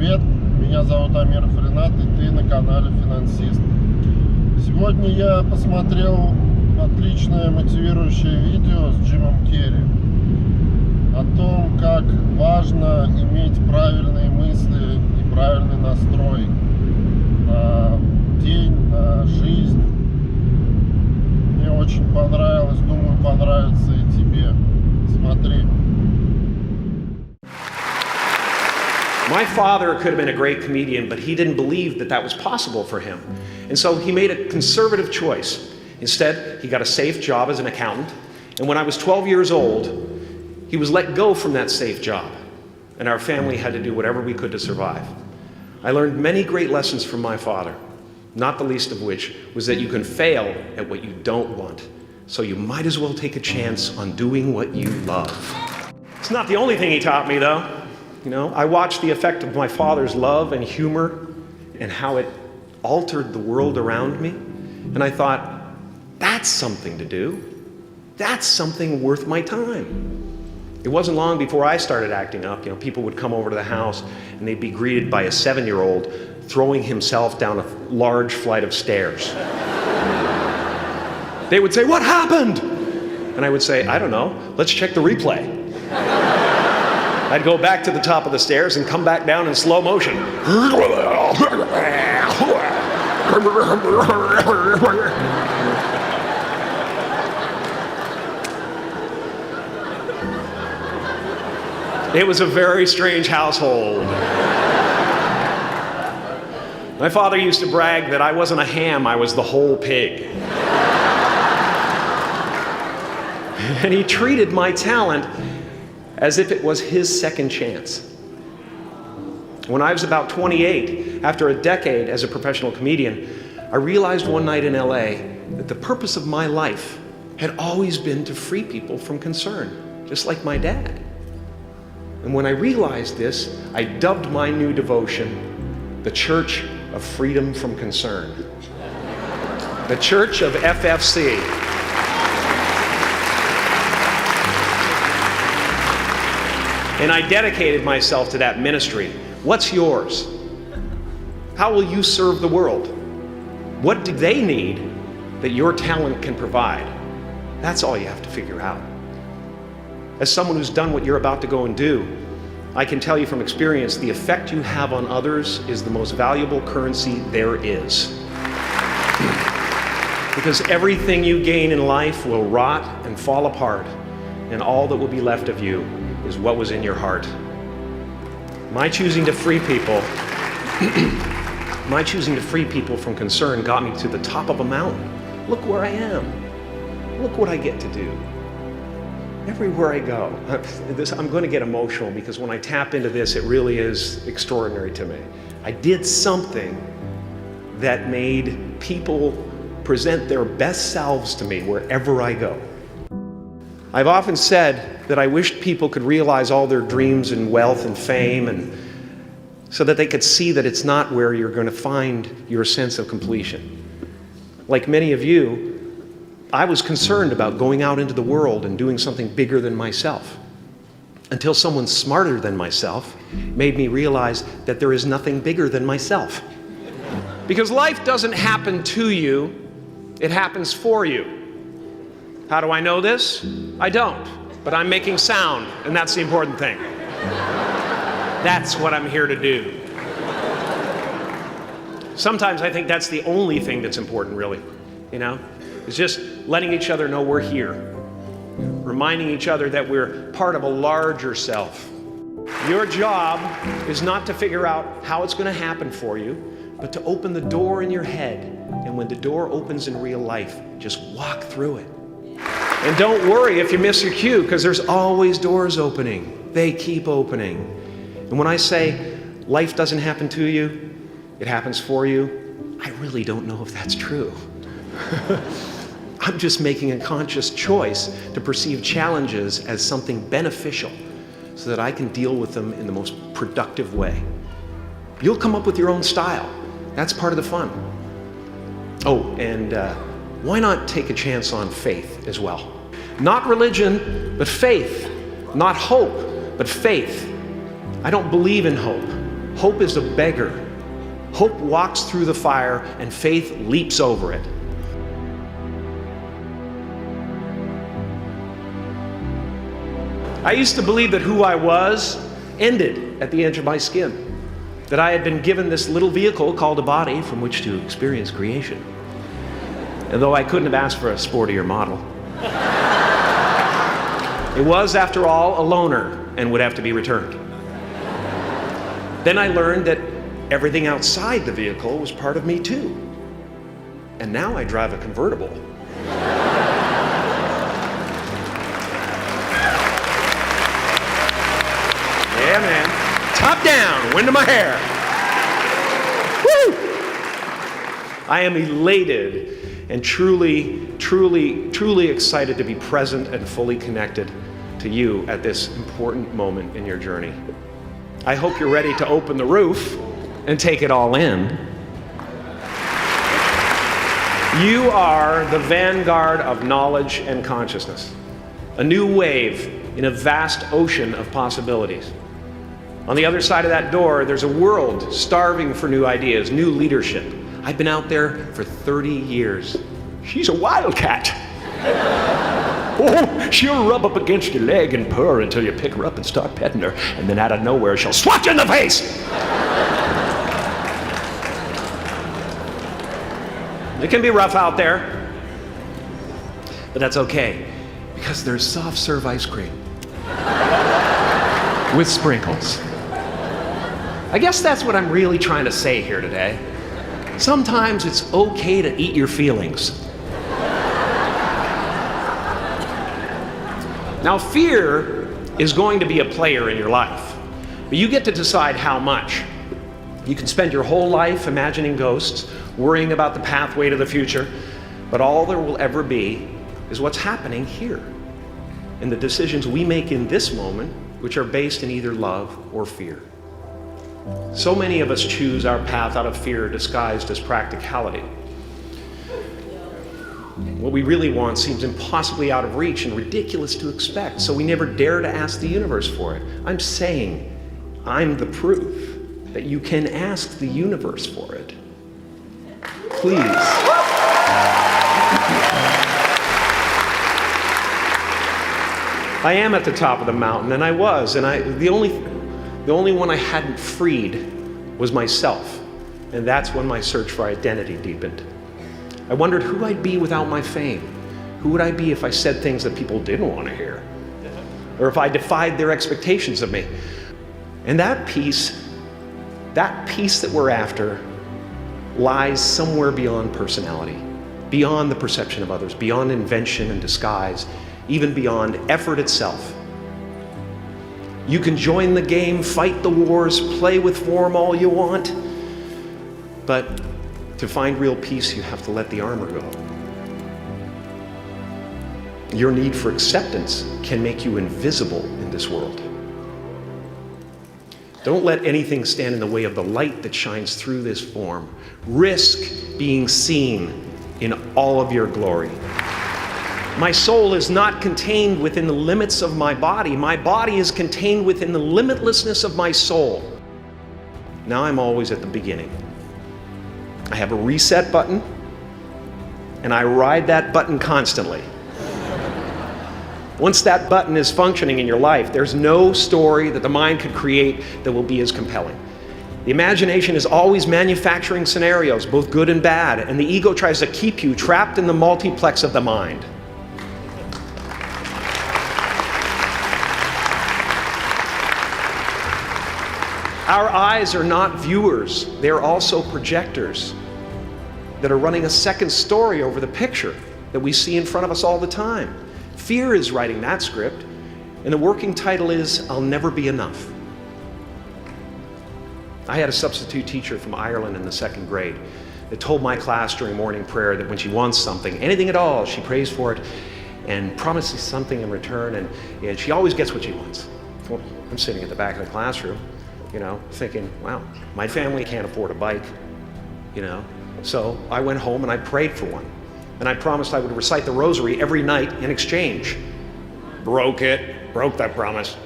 привет! Меня зовут Ренат, и ты на канале Финансист. Сегодня я посмотрел отличное мотивирующее видео с Джимом Керри о том, как важно иметь правильные мысли и правильный настрой на день, на жизнь. Мне очень понравилось, думаю, понравится и тебе. Смотри. My father could have been a great comedian, but he didn't believe that that was possible for him. And so he made a conservative choice. Instead, he got a safe job as an accountant. And when I was 12 years old, he was let go from that safe job. And our family had to do whatever we could to survive. I learned many great lessons from my father, not the least of which was that you can fail at what you don't want. So you might as well take a chance on doing what you love. It's not the only thing he taught me, though. You know, I watched the effect of my father's love and humor and how it altered the world around me. And I thought, that's something to do. That's something worth my time. It wasn't long before I started acting up. You know, people would come over to the house and they'd be greeted by a 7-year-old throwing himself down a large flight of stairs. They would say, "What happened?" And I would say, "I don't know. Let's check the replay." I'd go back to the top of the stairs and come back down in slow motion. It was a very strange household. My father used to brag that I wasn't a ham, I was the whole pig. And he treated my talent as if it was his second chance. When I was about 28, after a decade as a professional comedian, I realized one night in LA that the purpose of my life had always been to free people from concern, just like my dad. And when I realized this, I dubbed my new devotion the Church of Freedom from Concern. The Church of FFC. And I dedicated myself to that ministry. What's yours? How will you serve the world? What do they need that your talent can provide? That's all you have to figure out. As someone who's done what you're about to go and do, I can tell you from experience, the effect you have on others is the most valuable currency there is. Because everything you gain in life will rot and fall apart, and all that will be left of you is what was in your heart. My choosing to free people from concern got me to the top of a mountain. Look where I am. Look what I get to do. Everywhere I go. I'm going to get emotional because when I tap into this, it really is extraordinary to me. I did something that made people present their best selves to me wherever I go. I've often said that I wished people could realize all their dreams and wealth and fame, and so that they could see that it's not where you're going to find your sense of completion. Like many of you, I was concerned about going out into the world and doing something bigger than myself, until someone smarter than myself made me realize that there is nothing bigger than myself. Because life doesn't happen to you, it happens for you. How do I know this? I don't, but I'm making sound, and that's the important thing. That's what I'm here to do. Sometimes I think that's the only thing that's important, really, you know? It's just letting each other know we're here, reminding each other that we're part of a larger self. Your job is not to figure out how it's going to happen for you, but to open the door in your head, and when the door opens in real life, just walk through it. And don't worry if you miss your cue, because there's always doors opening. They keep opening. And when I say life doesn't happen to you, it happens for you, I really don't know if that's true. I'm just making a conscious choice to perceive challenges as something beneficial so that I can deal with them in the most productive way. You'll come up with your own style. That's part of the fun. Oh, and why not take a chance on faith as well? Not religion, but faith. Not hope, but faith. I don't believe in hope. Hope is a beggar. Hope walks through the fire and faith leaps over it. I used to believe that who I was ended at the edge of my skin, that I had been given this little vehicle called a body from which to experience creation. And though I couldn't have asked for a sportier model, it was, after all, a loaner and would have to be returned. Then I learned that everything outside the vehicle was part of me too. And now I drive a convertible. Yeah, man. Top down, wind in my hair. Woo! I am elated and truly excited to be present and fully connected to you at this important moment in your journey. I hope you're ready to open the roof and take it all in. You are the vanguard of knowledge and consciousness, a new wave in a vast ocean of possibilities. On the other side of that door, there's a world starving for new ideas, new leadership. I've been out there for 30 years. She's a wildcat. Oh, she'll rub up against your leg and purr until you pick her up and start petting her, and then out of nowhere, she'll swat you in the face. It can be rough out there, but that's okay, because there's soft serve ice cream with sprinkles. I guess that's what I'm really trying to say here today. Sometimes it's okay to eat your feelings. Now, fear is going to be a player in your life, but you get to decide how much. You can spend your whole life imagining ghosts, worrying about the pathway to the future, but all there will ever be is what's happening here, and the decisions we make in this moment, which are based in either love or fear. So many of us choose our path out of fear disguised as practicality. What we really want seems impossibly out of reach and ridiculous to expect, so we never dare to ask the universe for it. I'm saying I'm the proof that you can ask the universe for it. Please. I am at the top of the mountain, and I was, and the only one I hadn't freed was myself, and that's when my search for identity deepened. I wondered who I'd be without my fame. Who would I be if I said things that people didn't want to hear? Or if I defied their expectations of me? And that peace that we're after lies somewhere beyond personality, beyond the perception of others, beyond invention and disguise, even beyond effort itself. You can join the game, fight the wars, play with form all you want, but to find real peace, you have to let the armor go. Your need for acceptance can make you invisible in this world. Don't let anything stand in the way of the light that shines through this form. Risk being seen in all of your glory. My soul is not contained within the limits of my body. My body is contained within the limitlessness of my soul. Now I'm always at the beginning. I have a reset button, and I ride that button constantly. Once that button is functioning in your life, there's no story that the mind could create that will be as compelling. The imagination is always manufacturing scenarios, both good and bad, and the ego tries to keep you trapped in the multiplex of the mind. Our eyes are not viewers, they're also projectors that are running a second story over the picture that we see in front of us all the time. Fear is writing that script, and the working title is, I'll Never Be Enough. I had a substitute teacher from Ireland in the 2nd grade that told my class during morning prayer that when she wants something, anything at all, she prays for it and promises something in return, and she always gets what she wants. Well, I'm sitting at the back of the classroom, thinking, wow, my family can't afford a bike, So I went home and I prayed for one. And I promised I would recite the rosary every night in exchange. Broke that promise.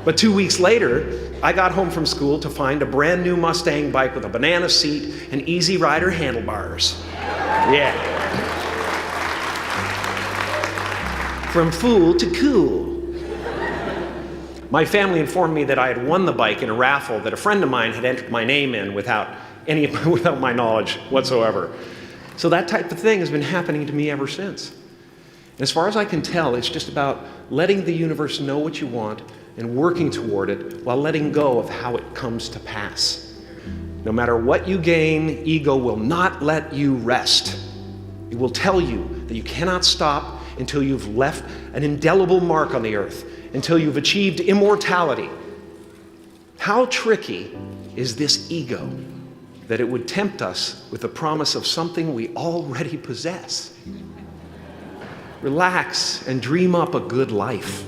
But 2 weeks later, I got home from school to find a brand new Mustang bike with a banana seat and Easy Rider handlebars. Yeah. From fool to cool. My family informed me that I had won the bike in a raffle that a friend of mine had entered my name in without my knowledge whatsoever. So that type of thing has been happening to me ever since. As far as I can tell, it's just about letting the universe know what you want and working toward it while letting go of how it comes to pass. No matter what you gain, ego will not let you rest. It will tell you that you cannot stop until you've left an indelible mark on the earth, until you've achieved immortality. How tricky is this ego that it would tempt us with the promise of something we already possess? Relax and dream up a good life.